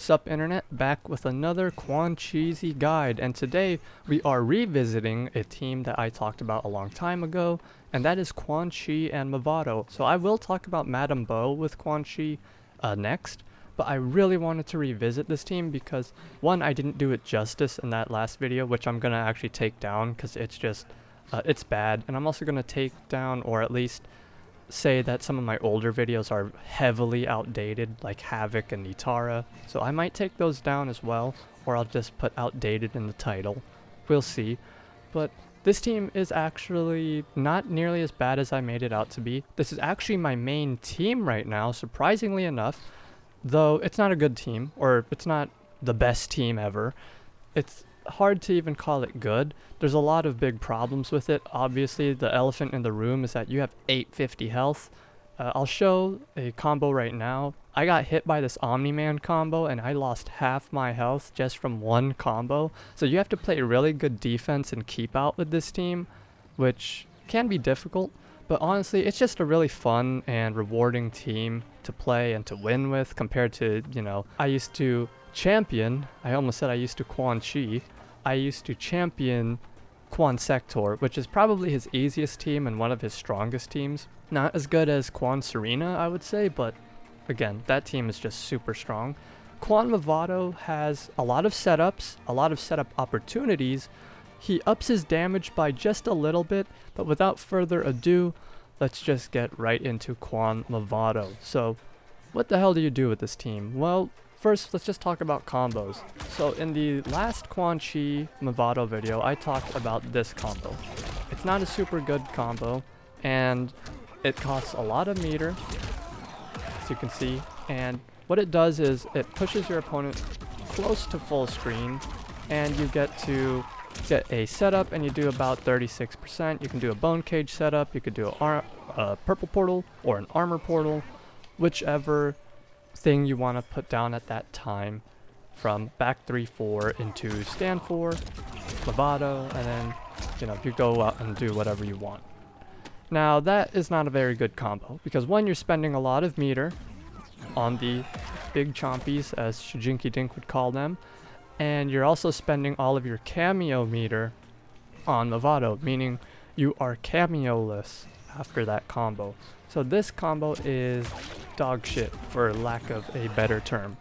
Sup Internet, back with another Quan Chi guide, and today we are revisiting a team that I talked about a long time ago, and that is Quan Chi and Mavado. So I will talk about Madame Bo with Quan Chi next, but I really wanted to revisit this team because one, I didn't do it justice in that last video, which I'm gonna actually take down because it's just it's bad, and I'm also gonna take down, or at least say that some of my older videos are heavily outdated, like Havoc and Nitara, so I might take those down as well, or I'll just put outdated in the title. We'll see. But this team is actually not nearly as bad as I made it out to be. This is actually my main team right now, surprisingly enough, though it's not a good team, or it's not the best team ever. It's hard to even call it good. There's a lot of big problems with it. Obviously, the elephant in the room is that you have 850 health. I'll show a combo right now. I got hit by this Omni-Man combo and I lost half my health just from one combo. So you have to play really good defense and keep out with this team, which can be difficult. But honestly, it's just a really fun and rewarding team to play and to win with compared to, I used to champion, I almost said I used to Quan Chi. I used to champion Quan Sector, which is probably his easiest team and one of his strongest teams. Not as good as Quan Serena, I would say, but again, that team is just super strong. Quan Mavado has a lot of setups, a lot of setup opportunities. He ups his damage by just a little bit, but without further ado, let's just get right into Quan Mavado. So, what the hell do you do with this team? Well, first, let's just talk about combos. So in the last Quan Chi Mavado video, I talked about this combo. It's not a super good combo, and it costs a lot of meter, as you can see, and what it does is it pushes your opponent close to full screen, and you get to get a setup, and you do about 36%. You can do a bone cage setup, you could do a purple portal, or an armor portal, whichever thing you want to put down at that time, from back 3-4 into stand 4, Mavado, and then you go out and do whatever you want. Now that is not a very good combo because one, you're spending a lot of meter on the big chompies, as Shijinki Dink would call them, and you're also spending all of your cameo meter on Mavado, meaning you are cameo-less after that combo. So this combo is dog shit, for lack of a better term.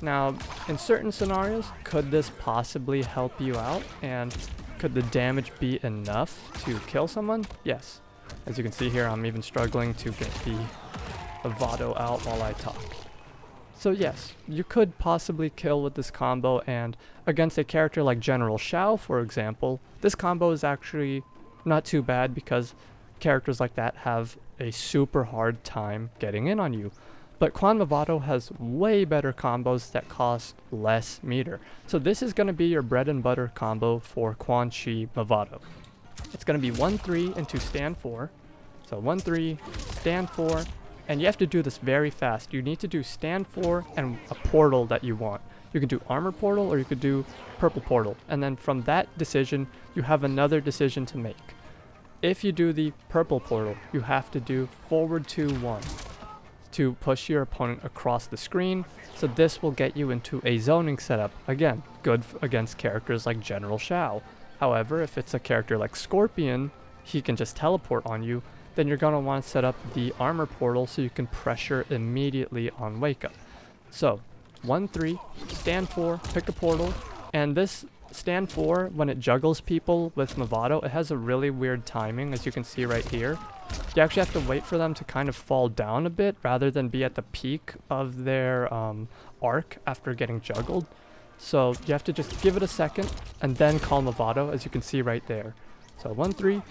Now, in certain scenarios, could this possibly help you out, and could the damage be enough to kill someone? Yes. As you can see here, I'm even struggling to get the Mavado out while I talk. So yes, you could possibly kill with this combo, and against a character like General Shao, for example, this combo is actually not too bad because characters like that have a super hard time getting in on you. But Quan Mavado has way better combos that cost less meter. So this is going to be your bread and butter combo for Quan Chi Mavado. It's going to be 1-3 into stand 4. So 1-3, stand 4, and you have to do this very fast. You need to do stand 4 and a portal that you want. You can do armor portal or you could do purple portal. And then from that decision, you have another decision to make. If you do the purple portal, you have to do forward 2-1 to push your opponent across the screen. So this will get you into a zoning setup. Again, good against characters like General Shao. However, if it's a character like Scorpion, he can just teleport on you, then you're going to want to set up the armor portal so you can pressure immediately on wake up. So 1-3, stand 4, pick a portal, and this stand 4, when it juggles people with Mavado, it has a really weird timing, as you can see right here. You actually have to wait for them to kind of fall down a bit rather than be at the peak of their arc after getting juggled. So you have to just give it a second and then call Mavado, as you can see right there. So 1-3,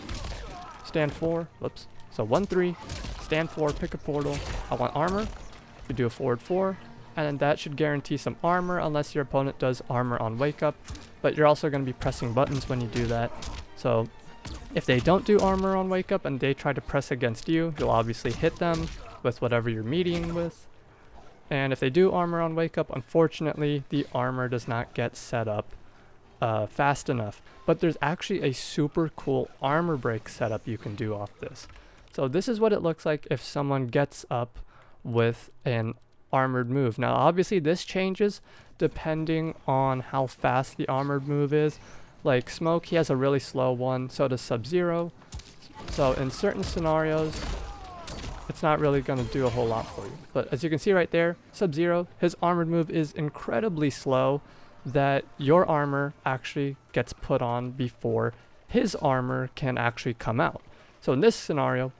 stand 4, whoops. So 1-3, stand 4, pick a portal. I want armor. You do a forward 4, and then that should guarantee some armor unless your opponent does armor on wake up. But you're also going to be pressing buttons when you do that. So if they don't do armor on wake up and they try to press against you, you'll obviously hit them with whatever you're meeting with. And if they do armor on wake up, unfortunately, the armor does not get set up fast enough. But there's actually a super cool armor break setup you can do off this. So this is what it looks like if someone gets up with an armored move. Now obviously this changes depending on how fast the armored move is. Like Smoke, he has a really slow one, so does Sub-Zero. So in certain scenarios, it's not really going to do a whole lot for you. But as you can see right there, Sub-Zero, his armored move is incredibly slow that your armor actually gets put on before his armor can actually come out. So in this scenario,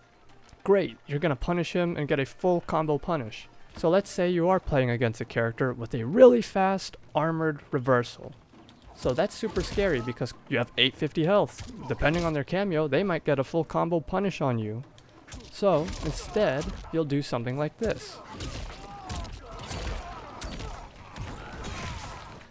great, you're going to punish him and get a full combo punish. So let's say you are playing against a character with a really fast armored reversal. So that's super scary because you have 850 health. Depending on their cameo, they might get a full combo punish on you. So instead, you'll do something like this.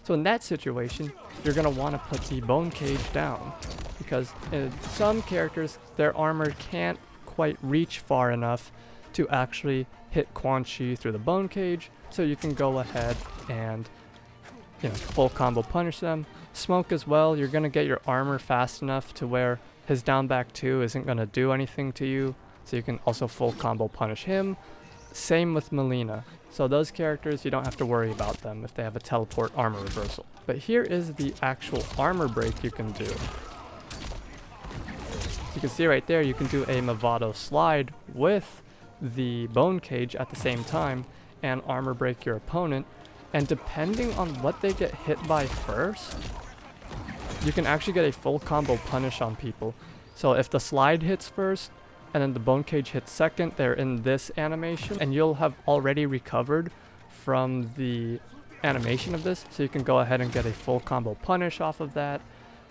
So in that situation, you're going to want to put the bone cage down because in some characters, their armor can't quite reach far enough to actually hit Quan Chi through the bone cage. So you can go ahead and full combo punish them. Smoke as well, you're going to get your armor fast enough to where his down back 2 isn't going to do anything to you. So you can also full combo punish him. Same with Melina. So those characters, you don't have to worry about them if they have a teleport armor reversal. But here is the actual armor break you can do. You can see right there, you can do a Mavado slide with the bone cage at the same time and armor break your opponent. And depending on what they get hit by first, you can actually get a full combo punish on people. So if the slide hits first, and then the bone cage hits second, they're in this animation, and you'll have already recovered from the animation of this, so you can go ahead and get a full combo punish off of that,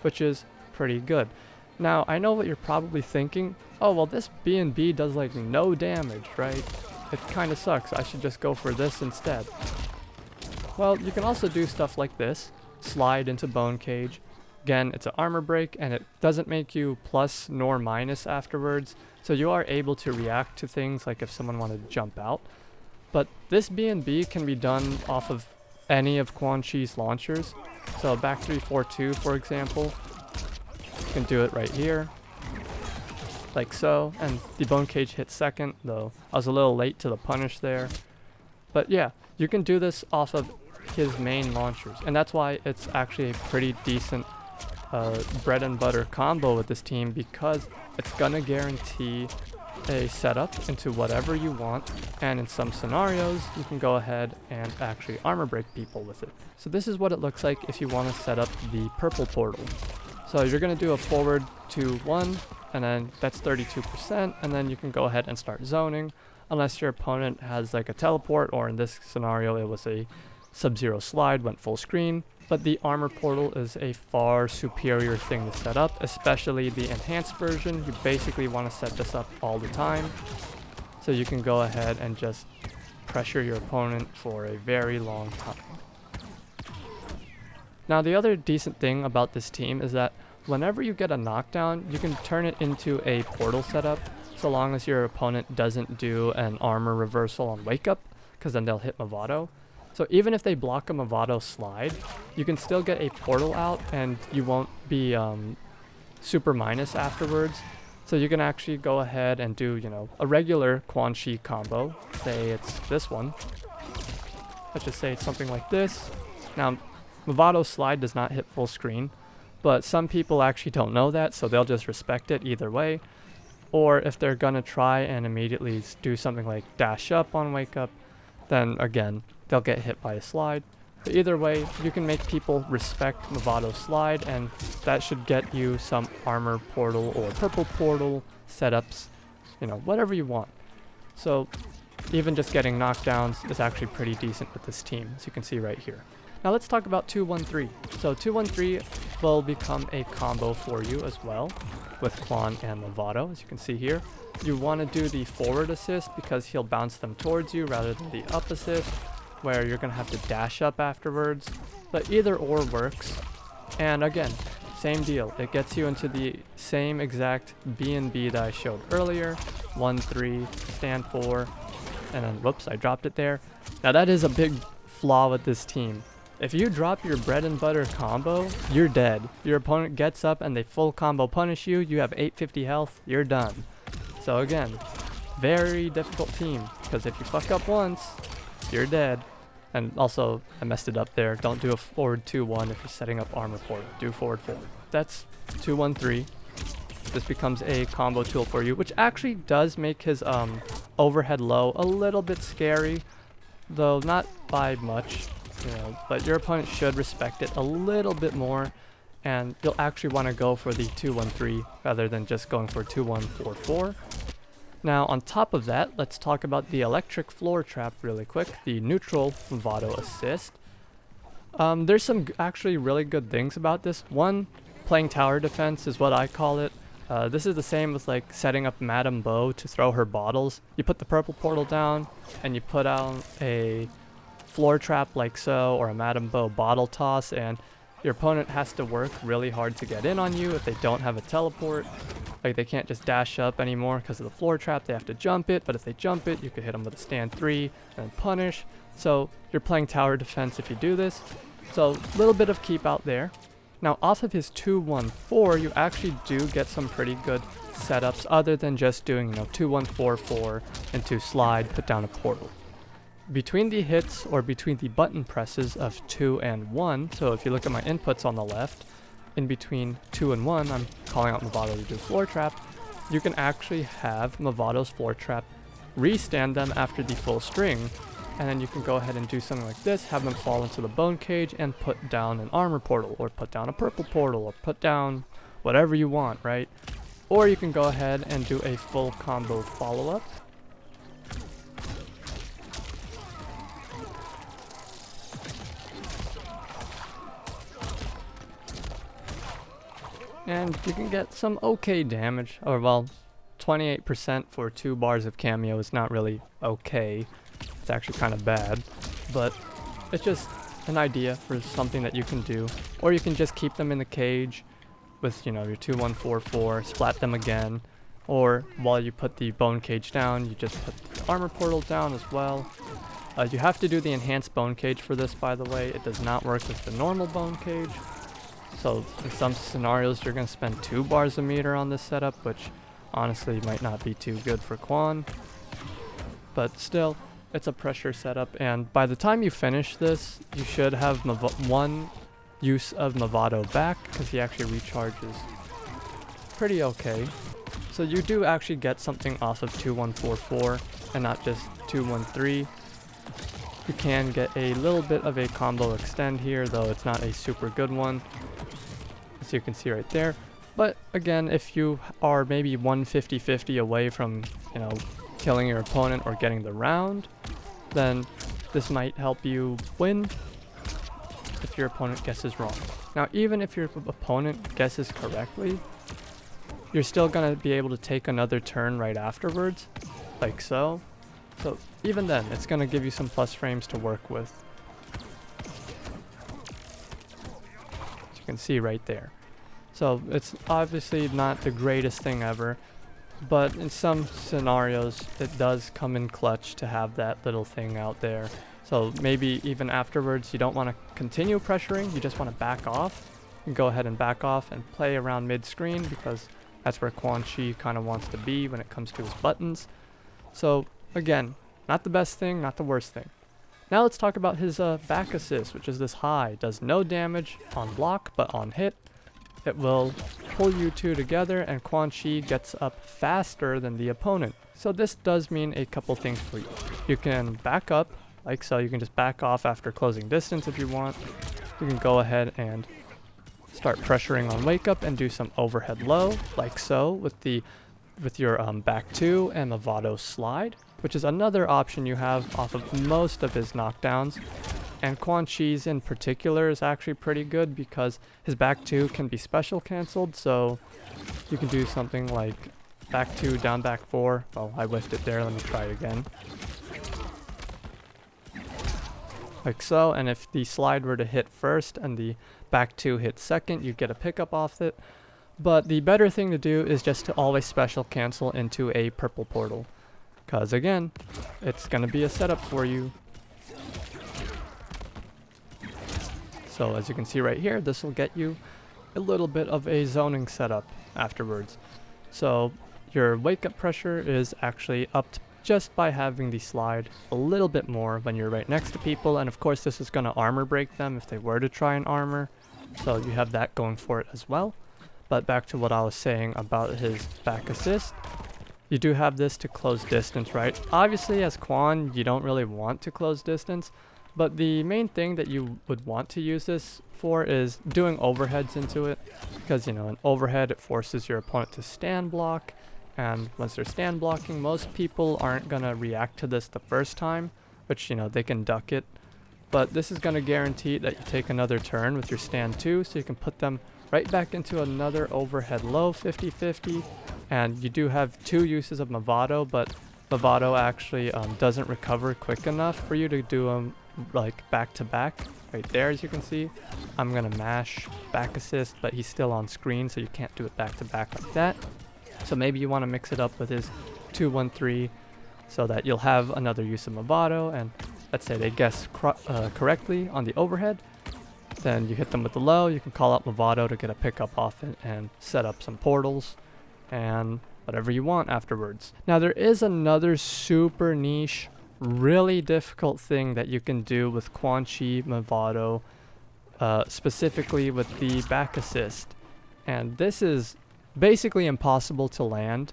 which is pretty good. Now, I know what you're probably thinking, oh well, this B&B does like no damage, right? It kind of sucks, I should just go for this instead. Well, you can also do stuff like this, slide into bone cage. Again, it's an armor break, and it doesn't make you plus nor minus afterwards, so you are able to react to things like if someone wanted to jump out. But this B&B can be done off of any of Quan Chi's launchers. So back 342, for example, you can do it right here, like so, and the bone cage hits second, though I was a little late to the punish there. But yeah, you can do this off of his main launchers, and that's why it's actually a pretty decent bread and butter combo with this team, because it's gonna guarantee a setup into whatever you want, and in some scenarios you can go ahead and actually armor break people with it. So this is what it looks like if you want to set up the purple portal. So you're gonna do a forward to 1, and then that's 32%, and then you can go ahead and start zoning, unless your opponent has like a teleport, or in this scenario it was a Sub-Zero slide, went full screen. But the armor portal is a far superior thing to set up, especially the enhanced version. You basically want to set this up all the time, so you can go ahead and just pressure your opponent for a very long time. Now the other decent thing about this team is that whenever you get a knockdown, you can turn it into a portal setup, so long as your opponent doesn't do an armor reversal on wake up, because then they'll hit Mavado. So even if they block a Mavado slide, you can still get a portal out, and you won't be super minus afterwards. So you can actually go ahead and do, a regular Quan Chi combo. Say it's this one. Let's just say it's something like this. Now, Mavado slide does not hit full screen, but some people actually don't know that, so they'll just respect it either way. Or if they're gonna try and immediately do something like dash up on wake up, then again, they'll get hit by a slide. But either way, you can make people respect Mavado slide, and that should get you some armor portal or purple portal setups, whatever you want. So even just getting knockdowns is actually pretty decent with this team, as you can see right here. Now let's talk about 213. So 213 will become a combo for you as well with Quan and Mavado, as you can see here. You want to do the forward assist because he'll bounce them towards you rather than the up assist, where you're going to have to dash up afterwards. But either or works. And again, same deal. It gets you into the same exact B&B that I showed earlier. 1-3, stand 4, and then whoops, I dropped it there. Now that is a big flaw with this team. If you drop your bread and butter combo, you're dead. Your opponent gets up and they full combo punish you, you have 850 health, you're done. So again, very difficult team, because if you fuck up once, you're dead. And also, I messed it up there. Don't do a forward 2-1 if you're setting up armor portal. Do forward 4. That's 2-1-3. This becomes a combo tool for you, which actually does make his overhead low a little bit scary, though not by much, you know, but your opponent should respect it a little bit more, and you'll actually want to go for the 2-1-3 rather than just going for 2-1-4-4. Now, on top of that, let's talk about the electric floor trap really quick, the neutral Mavado assist. There's some actually really good things about this. One, playing tower defense is what I call it. This is the same with like setting up Madame Bo to throw her bottles. You put the purple portal down and you put out a floor trap like so, or a Madame Bo bottle toss, and your opponent has to work really hard to get in on you if they don't have a teleport. Like, they can't just dash up anymore because of the floor trap, they have to jump it, but if they jump it, you could hit them with a stand 3 and punish. So you're playing tower defense if you do this. So a little bit of keep out there. Now off of his 2-1-4, you actually do get some pretty good setups other than just doing, you know, 2-1-4-4 and to slide, put down a portal. Between the hits or between the button presses of 2 and 1, so if you look at my inputs on the left, in between 2 and 1, I'm calling out Mavado to do floor trap, you can actually have Mavado's floor trap restand them after the full string, and then you can go ahead and do something like this, have them fall into the bone cage and put down an armor portal, or put down a purple portal, or put down whatever you want, right? Or you can go ahead and do a full combo follow-up. And you can get some okay damage, or well, 28% for 2 bars of cameo is not really okay. It's actually kind of bad, but it's just an idea for something that you can do. Or you can just keep them in the cage with, you know, your 2-1-4-4, splat them again. Or while you put the bone cage down, you just put the armor portal down as well. You have to do the enhanced bone cage for this, by the way. It does not work with the normal bone cage. So in some scenarios, you're going to spend 2 bars a meter on this setup, which honestly might not be too good for Quan. But still, it's a pressure setup, and by the time you finish this, you should have one use of Mavado back, because he actually recharges pretty okay. So you do actually get something off of 2-1-4-4 and not just 2-1-3. You can get a little bit of a combo extend here, though it's not a super good one, as you can see right there. But again, if you are maybe 150-50 away from, you know, killing your opponent or getting the round, then this might help you win if your opponent guesses wrong. Now, even if your opponent guesses correctly, you're still going to be able to take another turn right afterwards, like so. So even then, it's going to give you some plus frames to work with. As you can see right there. So it's obviously not the greatest thing ever, but in some scenarios, it does come in clutch to have that little thing out there. So maybe even afterwards, you don't want to continue pressuring, you just want to back off. You can go ahead and back off and play around mid-screen, because that's where Quan Chi kind of wants to be when it comes to his buttons. So again, not the best thing, not the worst thing. Now let's talk about his back assist, which is this high. Does no damage on block, but on hit, it will pull you two together, and Quan Chi gets up faster than the opponent. So this does mean a couple things for you. You can back up, like so. You can just back off after closing distance if you want. You can go ahead and start pressuring on wake up and do some overhead low, like so, with your back 2 and Mavado slide, which is another option you have off of most of his knockdowns. And Quan Chi's in particular is actually pretty good because his back 2 can be special cancelled, so you can do something like back 2, down back 4. Oh, I whiffed it there, let me try it again. Like so, and if the slide were to hit first and the back 2 hit second, you get a pickup off it. But the better thing to do is just to always special cancel into a purple portal, because again, it's going to be a setup for you. So as you can see right here, this will get you a little bit of a zoning setup afterwards. So your wake up pressure is actually up just by having the slide a little bit more when you're right next to people, and of course this is going to armor break them if they were to try and armor, so you have that going for it as well. But back to what I was saying about his back assist, you do have this to close distance, right? Obviously as Quan, you don't really want to close distance, but the main thing that you would want to use this for is doing overheads into it, because you know, an overhead, it forces your opponent to stand block, and once they're stand blocking, most people aren't gonna react to this the first time, which, you know, they can duck it, but this is gonna guarantee that you take another turn with your stand 2, so you can put them right back into another overhead low 50-50. And you do have 2 uses of Mavado, but Mavado actually doesn't recover quick enough for you to do them like back to back. Right there, as you can see, I'm gonna mash back assist, but he's still on screen, so you can't do it back to back like that. So maybe you want to mix it up with his 2-1-3 so that you'll have another use of Mavado, and let's say they guess correctly on the overhead, then you hit them with the low, you can call out Mavado to get a pickup off it and set up some portals and whatever you want afterwards. Now there is another super niche, really difficult thing that you can do with Quan Chi Mavado, specifically with the back assist, and this is basically impossible to land.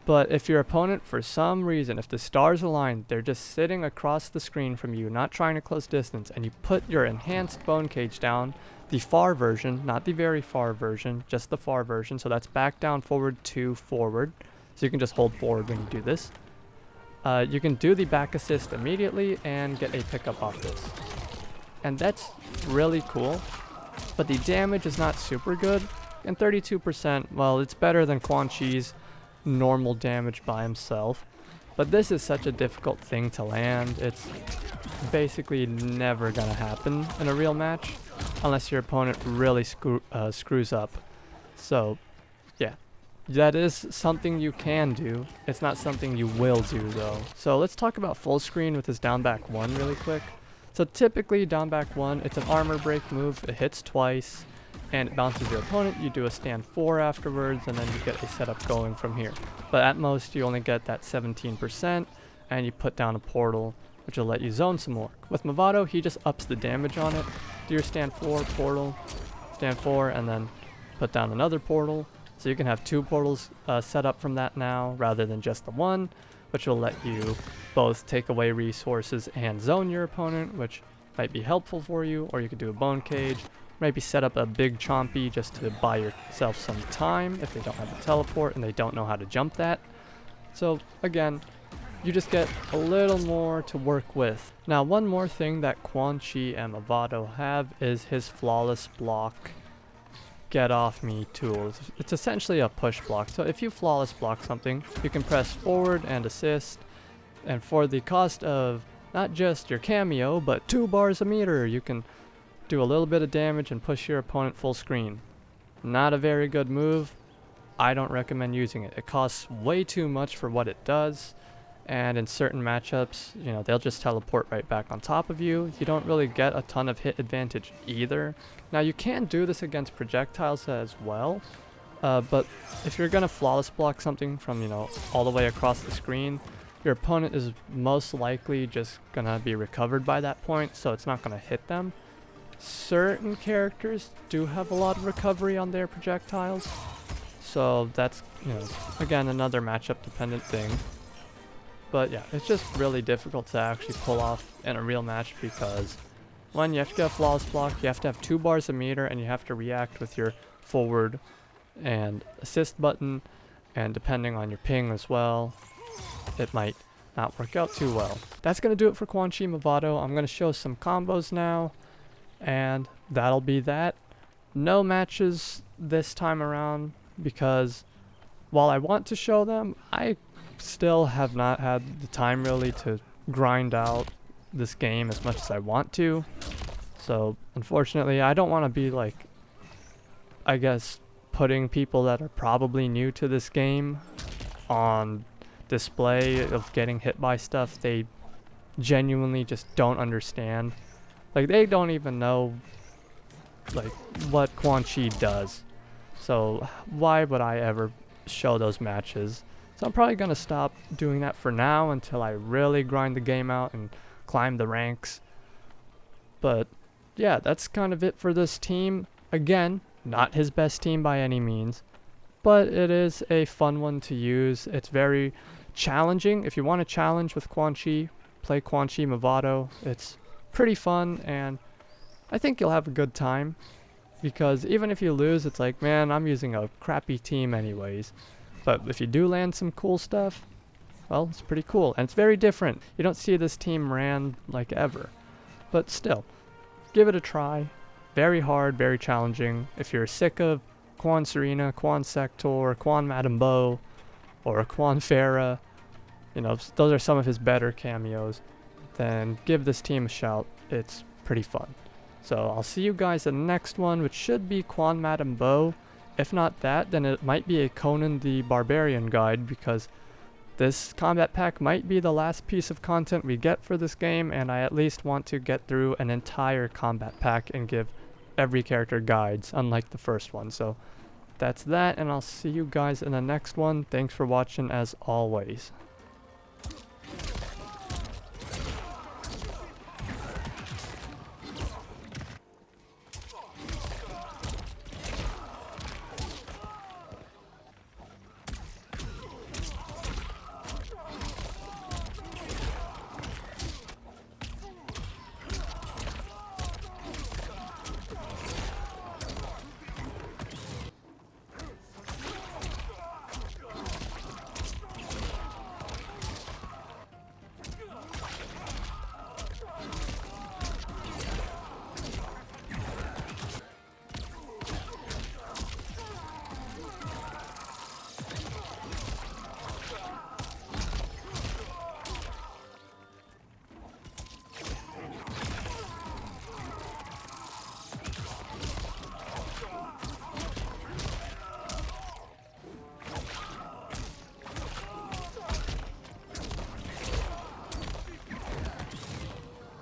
But if your opponent, for some reason, if the stars align, they're just sitting across the screen from you, not trying to close distance, and you put your enhanced bone cage down, the far version, not the very far version, just the far version, so that's back, down, forward, 2, forward, so you can just hold forward when you do this. You can do the back assist immediately and get a pickup off this. And that's really cool, but the damage is not super good. And 32%, well, it's better than Quan Chi's normal damage by himself. But this is such a difficult thing to land. It's basically never gonna happen in a real match unless your opponent really screws up. So, yeah, that is something you can do. It's not something you will do, though. So let's talk about full screen with his down back 1 really quick. So typically, down back 1, it's an armor break move. It hits twice, and it bounces your opponent. You do a stand 4 afterwards, and then you get a setup going from here. But at most, you only get that 17%, and you put down a portal, which will let you zone some more. With Mavado, he just ups the damage on it. Do your stand 4, portal, stand 4, and then put down another portal. So you can have 2 portals set up from that now, rather than just the 1, which will let you both take away resources and zone your opponent, which might be helpful for you. Or you could do a bone cage, maybe set up a big chompy just to buy yourself some time if they don't have a teleport and they don't know how to jump that. So again, you just get a little more to work with. Now, one more thing that Quan Chi and Mavado have is his flawless block get off me tool. It's essentially a push block. So if you flawless block something, you can press forward and assist, and for the cost of not just your cameo but 2 bars a meter, you can do a little bit of damage and push your opponent full screen. Not a very good move. I don't recommend using it. It costs way too much for what it does, and in certain matchups, you know, they'll just teleport right back on top of you. You don't really get a ton of hit advantage either. Now, you can do this against projectiles as well, but if you're gonna flawless block something from, you know, all the way across the screen, your opponent is most likely just gonna be recovered by that point, so it's not gonna hit them. Certain characters do have a lot of recovery on their projectiles, so that's, you know, again, another matchup dependent thing. But yeah, it's just really difficult to actually pull off in a real match, because one, you have to get a flawless block, you have to have 2 bars a meter, and you have to react with your forward and assist button, and depending on your ping as well, it might not work out too well. That's going to do it for Quan Chi Mavado. I'm going to show some combos now, and that'll be that. No matches this time around, because while I want to show them, I still have not had the time really to grind out this game as much as I want to. So unfortunately, I don't want to be like, I guess, putting people that are probably new to this game on display of getting hit by stuff they genuinely just don't understand. Like, they don't even know like what Quan Chi does. So why would I ever show those matches? So I'm probably gonna stop doing that for now until I really grind the game out and climb the ranks. But yeah, that's kind of it for this team. Again, not his best team by any means, but it is a fun one to use. It's very challenging. If you want to challenge with Quan Chi, play Quan Chi Mavado. It's pretty fun, and I think you'll have a good time, because even if you lose, it's like, man, I'm using a crappy team anyways. But if you do land some cool stuff, well, it's pretty cool, and it's very different. You don't see this team ran like ever, but still, give it a try. Very hard, very challenging. If you're sick of Quan Serena, Quan Sector, Quan Madame Bo, or Quan Farah, you know, those are some of his better cameos, then give this team a shout. It's pretty fun. So I'll see you guys in the next one, which should be Quan Madame Bo. If not that, then it might be a Conan the Barbarian guide, because this combat pack might be the last piece of content we get for this game, and I at least want to get through an entire combat pack and give every character guides, unlike the first one. So that's that, and I'll see you guys in the next one. Thanks for watching as always.